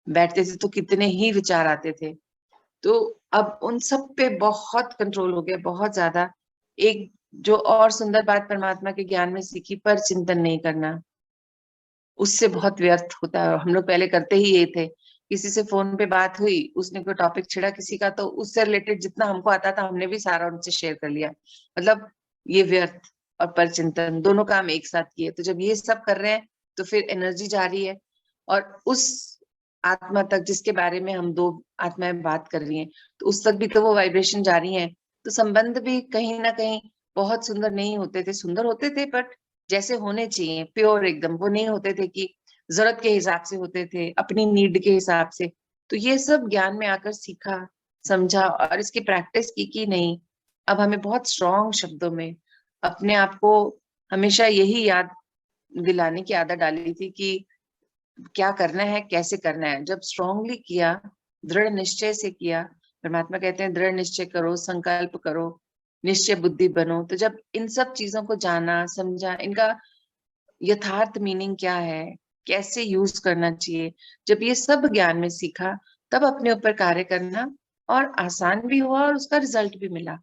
बैठते थे तो कितने ही विचार आते थे। तो अब उन सब पे बहुत कंट्रोल हो गया, बहुत ज्यादा। एक जो और सुंदर बात परमात्मा के ज्ञान में सीखी, पर चिंतन नहीं करना, उससे बहुत व्यर्थ होता है। हम लोग पहले करते ही ये थे, किसी से फोन पे बात हुई, उसने कोई टॉपिक छिड़ा किसी का, तो उससे रिलेटेड जितना हमको आता था हमने भी सारा उनसे शेयर कर लिया। मतलब ये व्यर्थ और पर चिंतन दोनों काम एक साथ किए। तो जब ये सब कर रहे हैं तो फिर एनर्जी जा रही है, और उस आत्मा तक जिसके बारे में हम दो आत्माएं बात कर रही हैं, तो उस तक भी तो वो वाइब्रेशन जा रही है। तो संबंध भी कहीं ना कहीं बहुत सुंदर नहीं होते थे, सुंदर होते थे बट जैसे होने चाहिए, प्योर एकदम, वो नहीं होते थे कि जरूरत के हिसाब से होते थे, अपनी नीड के हिसाब से। तो ये सब ज्ञान में आकर सीखा, समझा, और इसकी प्रैक्टिस की कि नहीं। अब हमें बहुत स्ट्रॉन्ग शब्दों में अपने आप को हमेशा यही याद दिलाने की आदत डाली थी कि क्या करना है, कैसे करना है। जब स्ट्रांगली किया, दृढ़ निश्चय से किया, परमात्मा कहते हैं दृढ़ निश्चय करो, संकल्प करो, निश्चय बुद्धि बनो। तो जब इन सब चीजों को जाना, समझा, इनका यथार्थ मीनिंग क्या है, कैसे यूज करना चाहिए, जब ये सब ज्ञान में सीखा, तब अपने ऊपर कार्य करना और आसान भी हुआ और उसका रिजल्ट भी मिला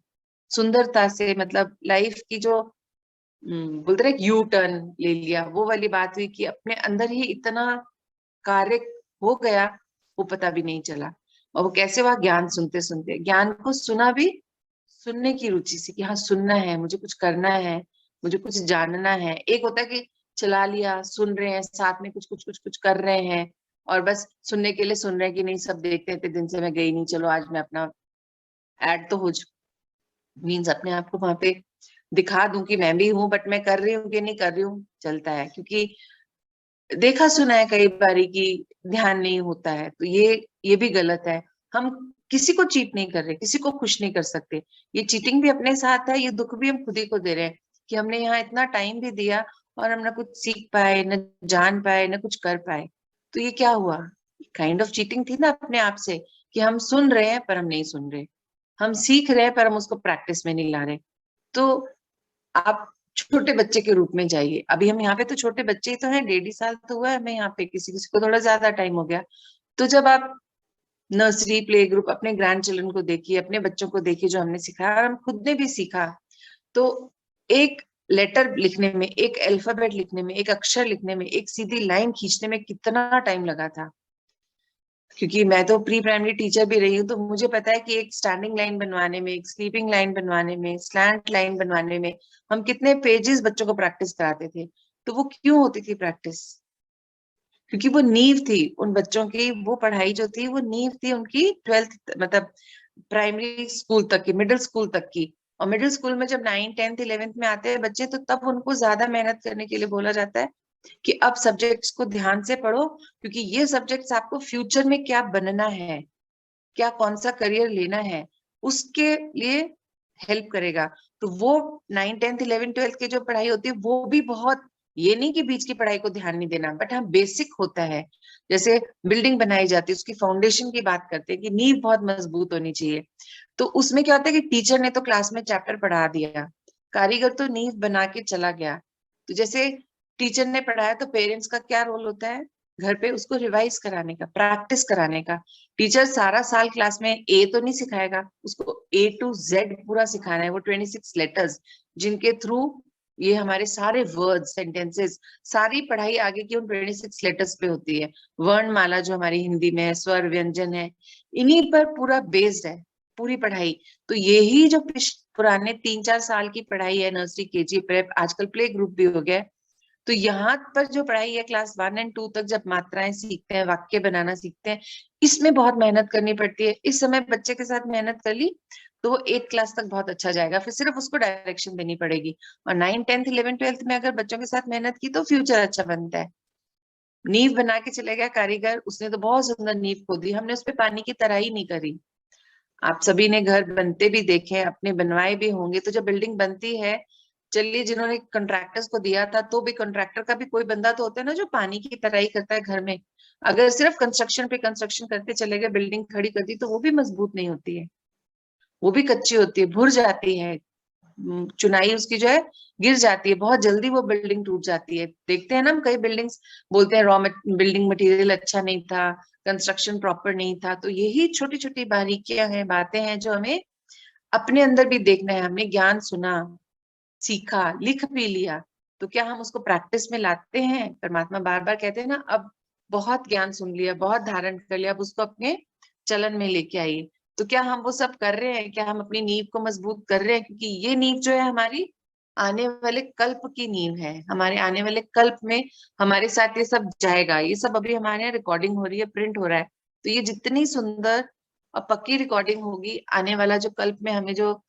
सुंदरता से। मतलब लाइफ की जो बोलते रहे यू टर्न ले लिया, वो वाली बात हुई कि अपने अंदर ही इतना कार्य हो गया, वो पता भी नहीं चला। और वो कैसे हुआ? ज्ञान सुनते सुनते। ज्ञान को सुना भी सुनने की रुचि से, कि हाँ सुनना है, मुझे कुछ करना है, मुझे कुछ जानना है। एक होता है कि चला लिया, सुन रहे हैं, साथ में कुछ कुछ कुछ कुछ कर रहे हैं, और बस सुनने के लिए सुन रहे हैं कि नहीं सब देखते थे, दिन से मैं गई नहीं, चलो आज मैं अपना ऐड तो हो मीन्स अपने आप को वहां पे दिखा दूं कि मैं भी हूँ, बट मैं कर रही हूँ कि नहीं कर रही हूँ, चलता है। क्योंकि देखा सुना है कई बारी कि ध्यान नहीं होता है, तो ये भी गलत है। हम किसी को चीट नहीं कर रहे, किसी को खुश नहीं कर सकते। ये चीटिंग भी अपने साथ है, ये दुख भी हम खुद ही को दे रहे हैं कि हमने यहाँ इतना टाइम भी दिया और हम ना कुछ सीख पाए, न जान पाए, न कुछ कर पाए। तो ये क्या हुआ? काइंड ऑफ चीटिंग थी ना अपने आप से, कि हम सुन रहे हैं पर हम नहीं सुन रहे, हम सीख रहे हैं पर हम उसको प्रैक्टिस में नहीं ला रहे। तो आप छोटे बच्चे के रूप में जाइए। अभी हम यहाँ पे तो छोटे बच्चे ही तो हैं, 1.5 साल तो हुआ है हमें यहाँ पे, किसी किसी को थोड़ा ज्यादा टाइम हो गया। तो जब आप नर्सरी प्ले ग्रुप अपने ग्रैंड चिल्ड्रन को देखिए, अपने बच्चों को देखिए, जो हमने सिखाया और हम खुद ने भी सीखा, तो एक लेटर लिखने में, एक अल्फाबेट लिखने में, एक अक्षर लिखने में, एक सीधी लाइन खींचने में कितना टाइम लगा था। क्योंकि मैं तो प्री प्राइमरी टीचर भी रही हूँ, तो मुझे पता है कि एक स्टैंडिंग लाइन बनवाने में, एक स्लीपिंग लाइन बनवाने में, स्लैंट लाइन बनवाने में हम कितने पेजेस बच्चों को प्रैक्टिस कराते थे। तो वो क्यों होती थी प्रैक्टिस? क्योंकि वो नींव थी उन बच्चों की, वो पढ़ाई जो थी वो नींव थी उनकी 12th मतलब प्राइमरी स्कूल तक की, मिडिल स्कूल तक की। और मिडिल स्कूल में जब 9th 10th 11th में आते हैं बच्चे, तो तब उनको ज्यादा मेहनत करने के लिए बोला जाता है कि अब सब्जेक्ट्स को ध्यान से पढ़ो, क्योंकि ये सब्जेक्ट्स आपको फ्यूचर में क्या बनना है। क्या कौन सा करियर लेना है, उसके लिए हेल्प करेगा। तो वो 9, 10th, 11th, 12th की जो पढ़ाई होती है वो भी बहुत, ये नहीं कि बीच की पढ़ाई को ध्यान नहीं देना, बट हाँ बेसिक होता है। जैसे बिल्डिंग बनाई जाती है, उसकी फाउंडेशन की बात करते हैं कि नींव बहुत मजबूत होनी चाहिए। तो उसमें क्या होता है कि टीचर ने तो क्लास में चैप्टर पढ़ा दिया, कारीगर तो नींव बना के चला गया। तो जैसे टीचर ने पढ़ाया तो पेरेंट्स का क्या रोल होता है, घर पे उसको रिवाइज कराने का, प्रैक्टिस कराने का। टीचर सारा साल क्लास में ए तो नहीं सिखाएगा, उसको A to Z पूरा सिखाना है। वो 26 लेटर्स जिनके थ्रू ये हमारे सारे वर्ड सेंटेंसेस, सारी पढ़ाई आगे की उन 26 लेटर्स पे होती है। वर्णमाला जो हमारी हिंदी में है, स्वर व्यंजन है, इन्हीं पर पूरा बेस्ड है पूरी पढ़ाई। तो यही जो पुराने 3-4 साल की पढ़ाई है, नर्सरी, केजी, प्रेप, आजकल प्ले ग्रुप भी हो गया है, तो यहाँ पर जो पढ़ाई है क्लास 1 और 2 तक, जब मात्राएं सीखते हैं, वाक्य बनाना सीखते हैं, इसमें बहुत मेहनत करनी पड़ती है। इस समय बच्चे के साथ मेहनत कर ली तो वो 8 क्लास तक बहुत अच्छा जाएगा, फिर सिर्फ उसको डायरेक्शन देनी पड़ेगी। और 9, 10th, 11th, 12th में अगर बच्चों के साथ मेहनत की तो फ्यूचर अच्छा बनता है। नींव बना के चले गया कारीगर, उसने तो बहुत सुंदर नींव खोदी, हमने उस पर पानी की तरह ही नहीं करी। आप सभी ने घर बनते भी देखे, अपने बनवाए भी होंगे। तो जब बिल्डिंग बनती है, चलिए जिन्होंने कॉन्ट्रैक्टर्स को दिया था, तो भी कॉन्ट्रैक्टर का भी कोई बंदा तो होता है ना जो पानी की तराई करता है घर में। अगर सिर्फ कंस्ट्रक्शन पे कंस्ट्रक्शन करते चले गए, बिल्डिंग खड़ी कर दी, तो वो भी मजबूत नहीं होती है, वो भी कच्ची होती है, भुर जाती है। चुनाई उसकी जो है गिर जाती है, बहुत जल्दी वो बिल्डिंग टूट जाती है। देखते हैं ना हम कई बिल्डिंग्स, बोलते हैं रॉ बिल्डिंग मटेरियल अच्छा नहीं था, कंस्ट्रक्शन प्रॉपर नहीं था। तो यही छोटी छोटी बारीकियां हैं, बातें हैं जो हमें अपने अंदर भी देखना है। हमने ज्ञान सुना, सीखा, लिख भी लिया, तो क्या हम उसको प्रैक्टिस में लाते हैं? परमात्मा बार बार कहते हैं ना, अब बहुत ज्ञान सुन लिया, बहुत धारण कर लिया, अब उसको अपने चलन में लेके आइए। तो क्या हम वो सब कर रहे हैं? क्या हम अपनी नींव को मजबूत कर रहे हैं? क्योंकि ये नींव जो है हमारी आने वाले कल्प की नींव है। हमारे आने वाले कल्प में हमारे साथ ये सब जाएगा। ये सब अभी हमारे यहाँ रिकॉर्डिंग हो रही है, प्रिंट हो रहा है। तो ये जितनी सुंदर और पक्की रिकॉर्डिंग होगी, आने वाला जो कल्प में हमें जो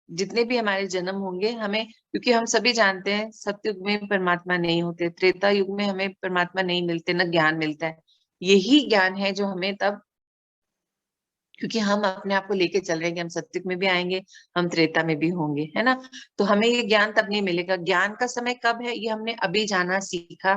जितने भी हमारे जन्म होंगे, हमें, क्योंकि हम सभी जानते हैं सतयुग में परमात्मा नहीं होते, त्रेता युग में हमें परमात्मा नहीं मिलते, न ज्ञान मिलता है। यही ज्ञान है जो हमें तब, क्योंकि हम अपने आप को लेके चल रहे हैं कि हम सतयुग में भी आएंगे, हम त्रेता में भी होंगे, है ना। तो हमें ये ज्ञान तब नहीं मिलेगा। ज्ञान का समय कब है, ये हमने अभी जाना सीखा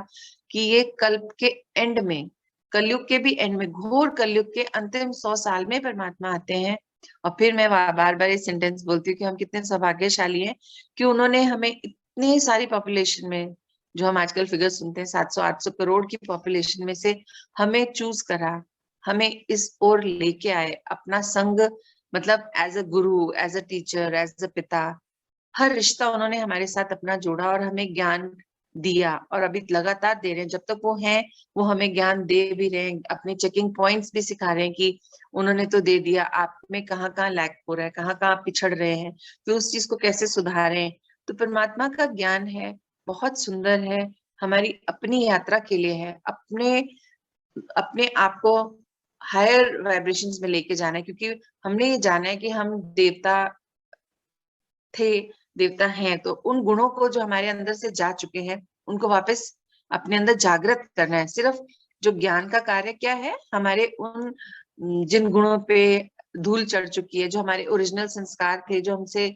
कि ये कल्प के एंड में, कलयुग के भी एंड में, घोर कलयुग के अंतिम 100 साल में परमात्मा आते हैं। और फिर मैं बार बार ये सेंटेंस बोलती हूँ कि हम कितने सौभाग्यशाली हैं कि उन्होंने हमें इतनी सारी पॉपुलेशन में, जो हम आजकल फिगर सुनते हैं 700-800 करोड़ की पॉपुलेशन में से हमें चूज करा, हमें इस ओर लेके आए। अपना संग, मतलब as a guru, as a teacher, as a पिता, हर रिश्ता उन्होंने हमारे साथ अपना जोड़ा और हमें ज्ञान दिया, और अभी लगातार दे रहे हैं। जब तक वो हैं, वो हमें ज्ञान दे भी रहे हैं, अपने चेकिंग पॉइंट्स भी सिखा रहे हैं कि उन्होंने तो दे दिया, आप में कहाँ कहाँ लैक हो रहा है, कहाँ कहाँ आप पिछड़ रहे हैं, फिर उस चीज को कैसे सुधारें। तो परमात्मा का ज्ञान है, बहुत सुंदर है, हमारी अपनी यात्रा के लिए है, अपने अपने आप को हायर वाइब्रेशंस में लेके जाना है। क्योंकि हमने ये जाना है कि हम देवता थे, देवता हैं, तो उन गुणों को जो हमारे अंदर से जा चुके हैं, उनको वापस अपने अंदर जागृत करना है। सिर्फ जो ज्ञान का कार्य क्या है, हमारे उन जिन गुणों पे धूल चढ़ चुकी है, जो हमारे ओरिजिनल संस्कार थे, जो हमसे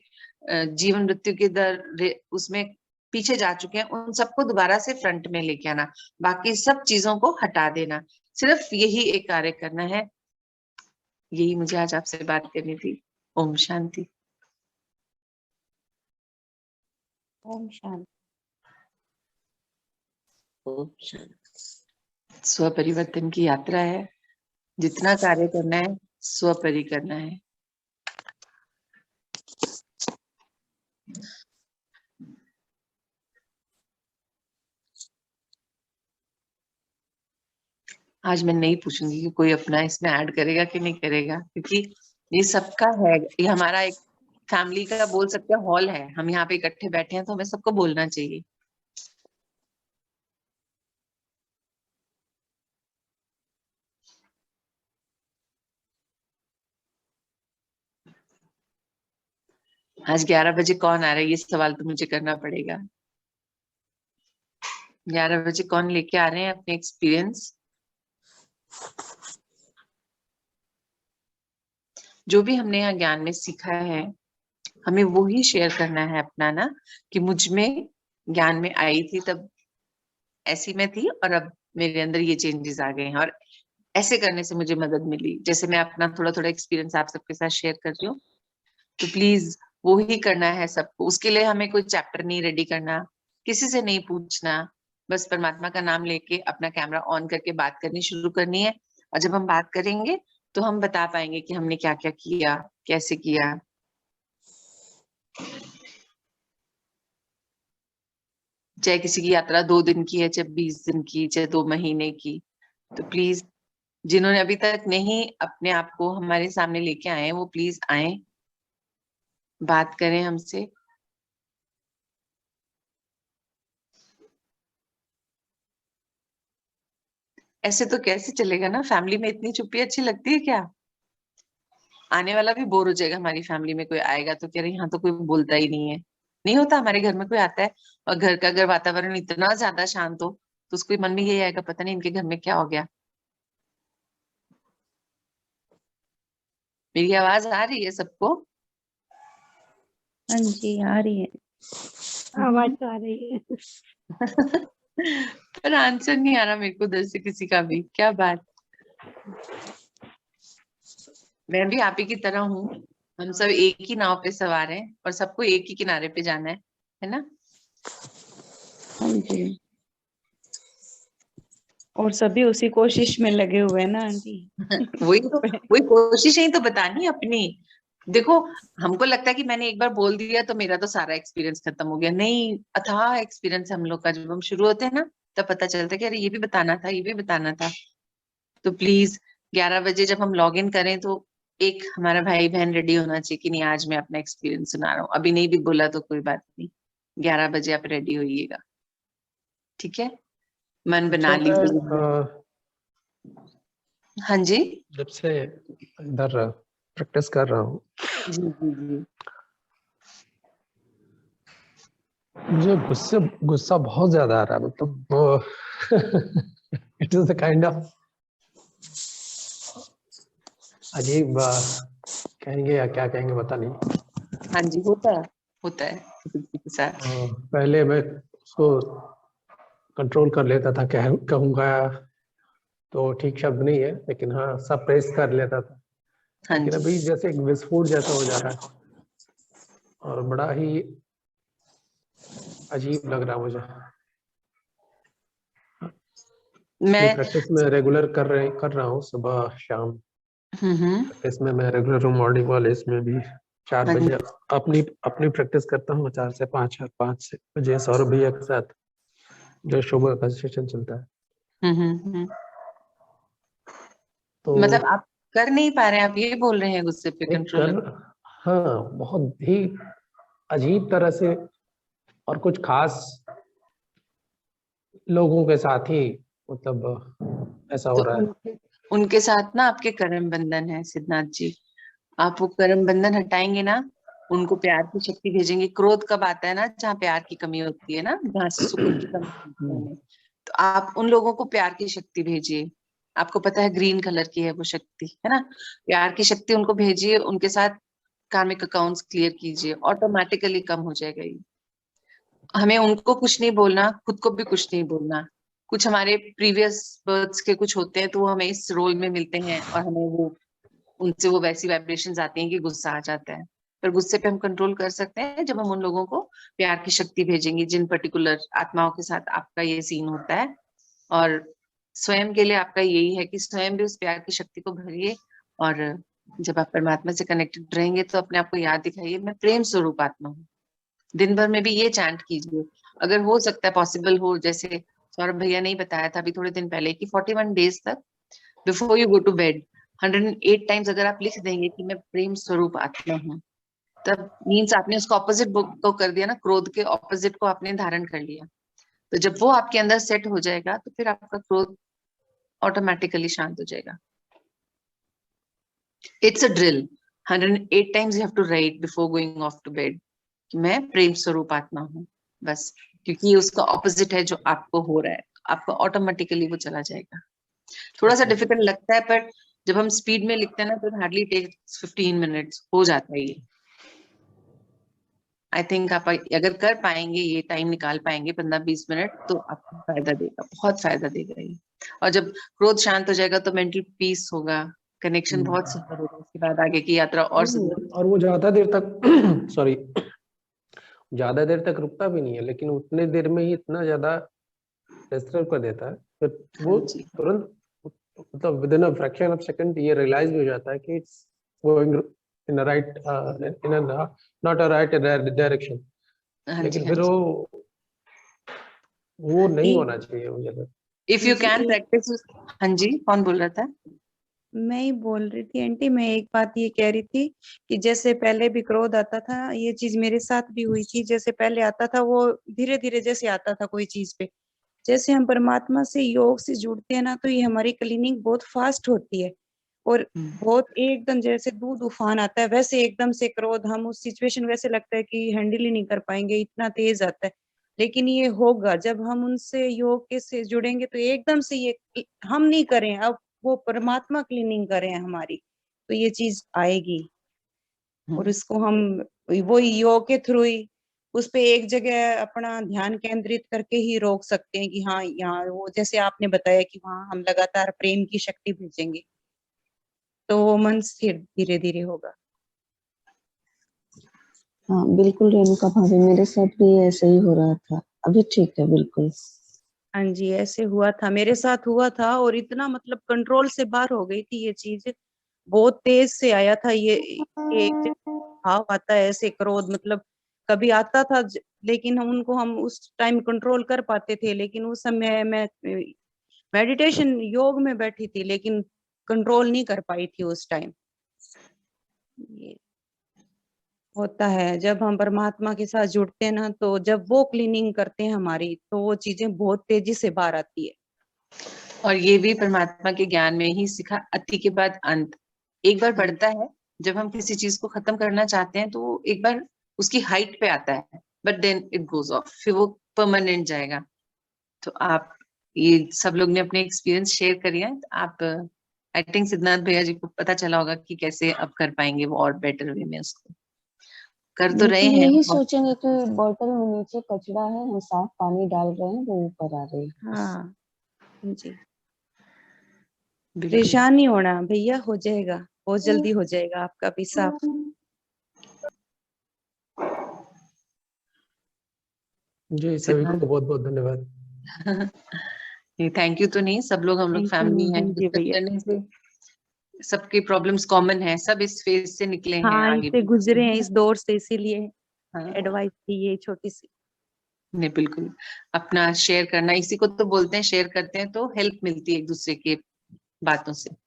जीवन मृत्यु के दर उसमें पीछे जा चुके हैं, उन सबको दोबारा से फ्रंट में लेके आना, बाकी सब चीजों को हटा देना। सिर्फ यही एक कार्य करना है। यही मुझे आज आपसे बात करनी थी। ओम शांति। ओम शांति। ओम शांति। स्वपरिवर्तन की यात्रा है, जितना कार्य करना है स्वपरि करना है। आज मैं नहीं पूछूंगी कि कोई अपना इसमें ऐड करेगा कि नहीं करेगा, क्योंकि ये सबका है, ये हमारा एक फैमिली का बोल सकते हैं हॉल है। हम यहाँ पे इकट्ठे बैठे हैं तो हमें सबको बोलना चाहिए। आज 11 बजे कौन आ रहा है, ये सवाल तो मुझे करना पड़ेगा। 11 बजे कौन लेके आ रहे हैं अपने एक्सपीरियंस? जो भी हमने यहाँ ज्ञान में सीखा है हमें वो ही शेयर करना है, अपनाना कि मुझ में ज्ञान में आई थी तब ऐसी मैं थी और अब मेरे अंदर ये चेंजेस आ गए हैं और ऐसे करने से मुझे मदद मिली। जैसे मैं अपना थोड़ा थोड़ा एक्सपीरियंस आप सबके साथ शेयर कर रही हूँ, तो प्लीज वो ही करना है सबको। उसके लिए हमें कोई चैप्टर नहीं रेडी करना, किसी से नहीं पूछना, बस परमात्मा का नाम लेके अपना कैमरा ऑन करके बात करनी शुरू करनी है। और जब हम बात करेंगे तो हम बता पाएंगे कि हमने क्या क्या किया, कैसे किया। चाहे किसी की यात्रा 2 दिन की है, चाहे 20 दिन की, चाहे 2 महीने की, तो प्लीज जिन्होंने अभी तक नहीं अपने आप को हमारे सामने लेके आए हैं वो प्लीज आए, बात करें हमसे। ऐसे तो कैसे चलेगा ना, फैमिली में इतनी चुप्पी अच्छी लगती है क्या? आने वाला भी बोर हो जाएगा। हमारी फैमिली में कोई आएगा तो कह रहे यहाँ तो कोई बोलता ही नहीं है। नहीं होता, हमारे घर में कोई आता है और घर का अगर वातावरण इतना ज्यादा शांत हो तो उसके मन में यही आएगा पता नहीं इनके घर में क्या हो गया। मेरी आवाज आ रही है सबको? हाँ जी, आ रही है। आवाज तो आ रही है। पर आंसर नहीं आ रहा मेरे को उधर से किसी का भी। क्या बात, मैं भी आप ही की तरह हूँ। हम सब एक ही नाव पे सवार हैं और सबको एक ही किनारे पे जाना है ना? हाँ जी, और सभी उसी कोशिश में लगे हुए हैं ना आंटी। वही कोशिश ही तो बतानी अपनी। देखो, हमको लगता है कि मैंने एक बार बोल दिया तो मेरा तो सारा एक्सपीरियंस खत्म हो गया। नहीं, अथाह एक्सपीरियंस हम लोग का। जब हम शुरू होते हैं ना तब पता चलता है कि अरे ये भी बताना था, ये भी बताना था। तो प्लीज 11 बजे जब हम लॉग इन करें तो एक हमारा भाई बहन रेडी होना चाहिए कि नहीं आज मैं अपना एक्सपीरियंस सुना रहा हूँ। अभी नहीं भी बोला तो कोई बात नहीं, 11 बजे आप रेडी होइएगा, ठीक है? मन बना अच्छा, लीजिए। हाँ जी जब से इधर प्रैक्टिस कर रहा हूँ जी जी जी। मुझे गुस्सा बहुत ज्यादा आ रहा है। मतलब it is the kind of अजीब, कहेंगे या क्या कहेंगे पता नहीं। हाँ जी, होता है किसी के साथ। पहले मैं उसको कंट्रोल कर लेता था, कहूँगा तो ठीक शब्द नहीं है, लेकिन हाँ सप्रेस कर लेता था। हाँ लेकिन जी, अभी जैसे एक विस्फोट जैसा हो जा रहा है और बड़ा ही अजीब लग रहा है मुझे। मैं प्रैक्टिस में रेगुलर कर रहा हूँ, सुबह शाम। इसमें मैं रेगुलर हूँ मॉर्निंग वाले, इसमें भी 4 हाँ बजे अपनी प्रैक्टिस करता हूँ, 4 से 5 और 5 से बजे सौरभ भैया के साथ जो सुबह का सेशन चलता है। हम्म। तो मतलब आप कर नहीं पा रहे हैं, आप ये बोल रहे हैं गुस्से पे एक कंट्रोल? हाँ, बहुत ही अजीब तरह से और कुछ खास लोगों के साथ ही मतलब ऐसा हो तो रहा है। उनके साथ ना आपके कर्म बंधन है सिद्धनाथ जी। आप वो कर्म बंधन हटाएंगे ना, उनको प्यार की शक्ति भेजेंगे। क्रोध कब आता है ना, जहाँ प्यार की कमी होती है ना, जहाँ सुकून की कमी होती है हमें। तो आप उन लोगों को प्यार की शक्ति भेजिए। आपको पता है ग्रीन कलर की है वो शक्ति, है ना? प्यार की शक्ति उनको भेजिए, उनके साथ कार्मिक अकाउंट्स क्लियर कीजिए, ऑटोमेटिकली कम हो जाएगा ये। हमें उनको कुछ नहीं बोलना, खुद को भी कुछ नहीं बोलना। कुछ हमारे प्रीवियस बर्थ्स के कुछ होते हैं तो वो हमें इस रोल में मिलते हैं और हमें वो उनसे वो वैसी वाइब्रेशंस आती हैं कि गुस्सा आ जाता है। पर गुस्से पे हम कंट्रोल कर सकते हैं जब हम उन लोगों को प्यार की शक्ति भेजेंगे जिन पर्टिकुलर आत्माओं के साथ आपका ये सीन होता है। और स्वयं के लिए आपका यही है कि स्वयं भी उस प्यार की शक्ति को भरिए। और जब आप परमात्मा से कनेक्टेड रहेंगे तो अपने आप को याद दिखाइए, मैं प्रेम स्वरूप आत्मा हूँ। दिन भर में भी ये चैंट कीजिए। अगर हो सकता है पॉसिबल हो, जैसे सौरभ भैया ने ही बताया था अभी थोड़े दिन पहले कि 41 डेज तक before you go to bed 108 times अगर आप लिख देंगे कि मैं प्रेम स्वरूप आत्मा हूँ, तब मीन्स आपने उसका ऑपोजिट को कर दिया ना, क्रोध के ऑपोजिट को आपने धारण कर लिया। तो जब वो आपके अंदर सेट हो जाएगा तो फिर आपका क्रोध ऑटोमेटिकली शांत हो जाएगा। It's a drill. 108 times you have to write before going off to bed कि मैं प्रेम स्वरूप आत्मा हूँ, बस। क्योंकि ये उसका ऑपोजिट है जो आपको हो रहा है, आपको ऑटोमेटिकली वो चला जाएगा। थोड़ा सा डिफिकल्ट लगता है पर जब हम स्पीड में लिखते हैं ना तो हार्डली टेक्स 15 मिनट्स हो जाता है ये। आई थिंक आप अगर कर पाएंगे, ये टाइम निकाल पाएंगे 15-20 मिनट, तो आपको फायदा देगा, बहुत फायदा देगा ये। और जब क्रोध शांत हो जाएगा तो मेंटल पीस होगा, कनेक्शन बहुत सुंदर होगा, उसके बाद आगे की यात्रा और सुंदर। और वो ज्यादा देर तक सॉरी ज्यादा देर तक रुकता भी नहीं है, लेकिन उतने देर में ही इतना ज्यादा डिस्टर्ब कर देता है, फिर वो हाँ जी। तुरंत मतलब with in a fraction of second ये रियलाइज भी हो जाता है कि it's going in a right in a not a right direction. हाँ जी। लेकिन हाँ फिर जी। वो नहीं एक होना चाहिए मुझे। इफ यू जी कैन एक प्रैक्टिस। हाँ जी, कौन बोल रहा था? मैं ही बोल रही थी आंटी। मैं एक बात ये कह रही थी कि जैसे पहले भी क्रोध आता था, ये चीज मेरे साथ भी हुई थी। जैसे पहले आता था वो धीरे धीरे जैसे आता था कोई चीज पे, जैसे हम परमात्मा से योग से जुड़ते हैं ना, तो ये हमारी क्लीनिंग बहुत फास्ट होती है। और बहुत एकदम जैसे दूध उफान आता है वैसे एकदम से क्रोध, हम उस सिचुएशन वैसे लगता है कि हैंडल ही नहीं कर पाएंगे, इतना तेज आता है। लेकिन ये होगा जब हम उनसे योग के से जुड़ेंगे, तो एकदम से ये हम नहीं करें, अब वो परमात्मा क्लीनिंग करें हमारी, तो ये चीज आएगी। और इसको हम वो योग के थ्रू ही उस पे एक जगह अपना ध्यान केंद्रित करके ही रोक सकते हैं कि हाँ यहाँ वो, जैसे आपने बताया कि वहाँ हम लगातार प्रेम की शक्ति भेजेंगे तो वो मन स्थिर धीरे धीरे होगा। हाँ बिल्कुल रेणुका भाभी, मेरे साथ भी ऐसे ही हो रहा था, अभी ठीक है बिल्कुल। हाँ जी, ऐसे हुआ था, मेरे साथ हुआ था, और इतना मतलब कंट्रोल से बाहर हो गई थी ये चीज। बहुत तेज से आया था ये एक भाव आता है ऐसे क्रोध, मतलब कभी आता था लेकिन हम उनको हम उस टाइम कंट्रोल कर पाते थे। लेकिन उस समय मैं मेडिटेशन योग में बैठी थी, लेकिन कंट्रोल नहीं कर पाई थी उस टाइम। ये होता है जब हम परमात्मा के साथ जुड़ते हैं ना, तो जब वो क्लीनिंग करते हैं हमारी, तो वो चीजें बहुत तेजी से बाहर आती है। और ये भी परमात्मा के ज्ञान में ही सीखा, अति के बाद अंत एक बार बढ़ता है। जब हम किसी चीज को खत्म करना चाहते हैं तो वो एक बार उसकी हाइट पे आता है, but then it goes off, फिर वो परमानेंट जाएगा। तो आप ये सब लोग ने अपने एक्सपीरियंस शेयर करिए, आप आई थिंक सिद्धार्थ भैया जी को पता चला होगा कि कैसे अब कर पाएंगे वो और बेटर वे में उसको। कर तो रहे बिल्कुल हैं यही और सोचेंगे कि बॉटल में नीचे कचरा है, हम साफ पानी डाल रहे हैं, वो ऊपर आ रही है। हाँ जी, बिल्कुल। परेशान नहीं होना भैया, हो जाएगा, बहुत जल्दी हो जाएगा आपका भी साफ। जी सभी को सिद्धार्थ बहुत बहुत धन्यवाद। नहीं, थैंक यू तो नहीं, सब लोग हम लोग थैंक फैमिली यू, हैं, हाँ जी डिस्कस भैया। करने से सबकी प्रॉब्लम्स कॉमन है, सब इस फेज से निकले हैं, हाँ, आगे इससे भी गुजरे हैं है इस ना। दौर से, इसीलिए हाँ, एडवाइस दी ये छोटी सी। नहीं बिल्कुल, अपना शेयर करना, इसी को तो बोलते हैं, शेयर करते हैं तो हेल्प मिलती है एक दूसरे के बातों से।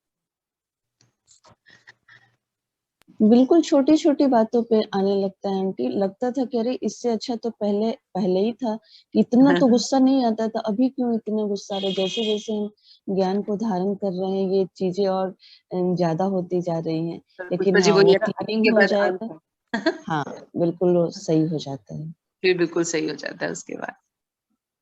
बिल्कुल छोटी छोटी बातों पे आने लगता है आंटी, लगता था कि अरे इससे अच्छा तो पहले पहले ही था, इतना तो गुस्सा नहीं आता था, अभी क्यों इतना गुस्सा आ रहा है। जैसे जैसे हम ज्ञान को धारण कर रहे हैं ये चीजें और ज्यादा होती जा रही हैं। लेकिन पुष्पा जी हाँ वो बोलिए था, अति क्लीनिंग के हो बाद जाएगा। अंत है। हाँ बिल्कुल वो सही हो जाता है। फिर बिल्कुल सही हो जाता है उसके बाद।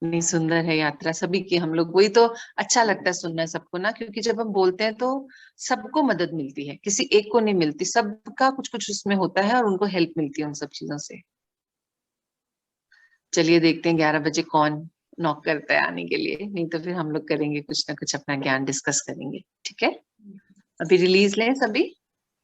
नहीं, सुंदर है यात्रा सभी की, हम लोग वही तो अच्छा लगता है सुनना सबको ना, क्योंकि जब हम बोलते हैं तो सबको मदद मिलती है, किसी एक को नहीं मिलती, सबका कुछ कुछ उसमें होता है और उनको हेल्प मिलती है उन सब चीजों से। चलिए देखते हैं 11 बजे कौन नॉक करता है आने के लिए, नहीं तो फिर हम लोग करेंगे कुछ ना कुछ, अपना ज्ञान डिस्कस करेंगे, ठीक है। अभी रिलीज लें सभी।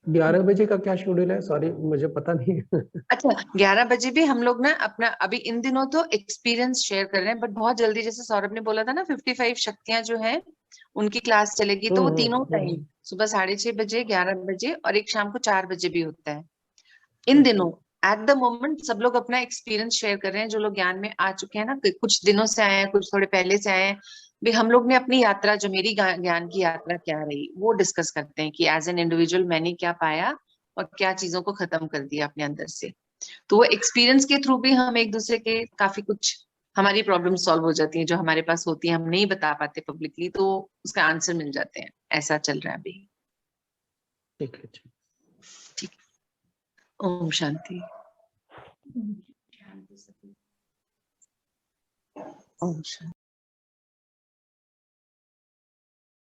11 बजे का क्या शेड्यूल है, सॉरी मुझे पता नहीं है। अच्छा, 11 बजे भी हम लोग ना अपना अभी इन दिनों तो एक्सपीरियंस शेयर कर रहे हैं, बट बहुत जल्दी जैसे सौरभ ने बोला था ना 55 शक्तियां जो हैं उनकी क्लास चलेगी, तो वो तीनों टाइम सुबह 6:30 बजे, 11 बजे और एक शाम को 4 बजे भी होता है। इन दिनों एट द मोमेंट सब लोग अपना एक्सपीरियंस शेयर कर रहे हैं, जो लोग ज्ञान में आ चुके हैं ना, कुछ दिनों से आए हैं, कुछ थोड़े पहले से आए हैं। भी हम लोग ने अपनी यात्रा, जो मेरी ज्ञान की यात्रा क्या रही, वो डिस्कस करते हैं कि एज एन इंडिविजुअल मैंने क्या पाया और क्या चीजों को खत्म कर दिया अपने अंदर से। तो वो एक्सपीरियंस के थ्रू भी हम एक दूसरे के काफी कुछ, हमारी प्रॉब्लम सॉल्व हो जाती है, जो हमारे पास होती है हम नहीं बता पाते पब्लिकली, तो उसका आंसर मिल जाते हैं। ऐसा चल रहा है अभी। ठीक है। ठीक। ओम शांति। ओम शांति।